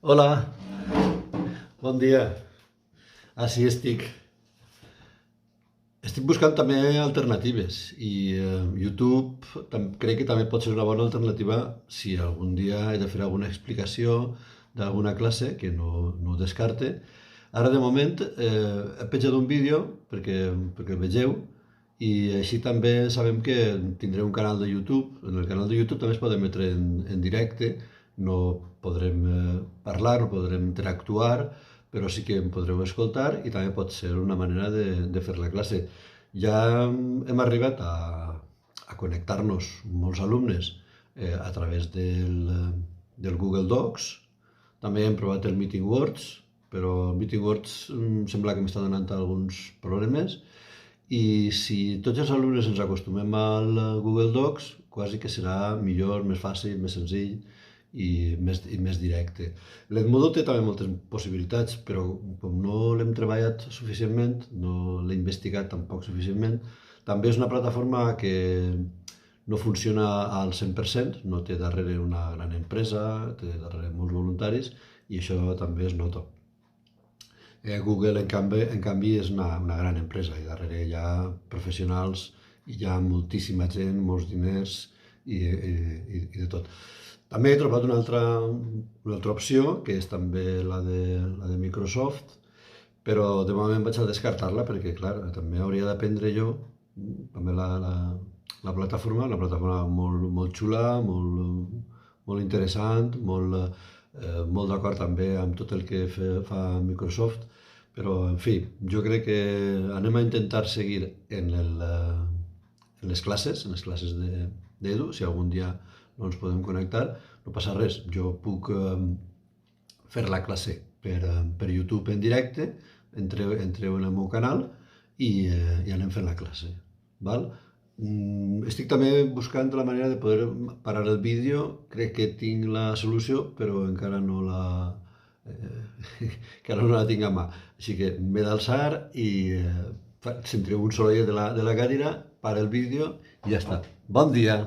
Hola, bon dia. Sí, estic buscant també alternatives i YouTube crec que també pot ser una bona alternativa si algun dia he de fer alguna explicació d'alguna classe, que no ho descarte. Ara, de moment, he penjat un vídeo perquè el vegeu i així també sabem que tindré un canal de YouTube. En el canal de YouTube també es pot emetre en directe, no podrem parlar, no podrem interactuar, però sí que em podreu escoltar i també pot ser una manera de fer la classe. Ja hem arribat a connectar-nos molts alumnes a través del Google Docs. També hem provat el Meeting Words, però el Meeting Words sembla que m'està donant alguns problemes. I si tots els alumnes ens acostumem al Google Docs, quasi que serà millor, més fàcil, més senzill i més directe. L'Edmodo té també moltes possibilitats, però com no l'hem treballat suficientment, no l'he investigat tampoc suficientment, també és una plataforma que no funciona al 100%, no té darrere una gran empresa, té darrere molts voluntaris, i això també es nota. Google, en canvi, és una gran empresa i darrere hi ha professionals i hi ha moltíssima gent, molts diners i de tot. També he trobat una altra opció, que és també la de Microsoft, però de moment vaig a descartar-la perquè, clar, també hauria d'aprendre jo també la plataforma, una plataforma molt, molt xula, molt interessant, molt d'acord també amb tot el que fa Microsoft, però, en fi, jo crec que anem a intentar seguir en les classes d'Edu. Si algun dia no ens podem connectar, no passa res, jo puc fer la classe per YouTube en directe, entreu en el meu canal i anem fent la classe, val? Estic també buscant la manera de poder parar el vídeo. Crec que tinc la solució, però encara no encara no la tinc a mà. Així que m'he d'alçar i sentireu un soroll de la cadira, para el vídeo i ja està. Bon dia!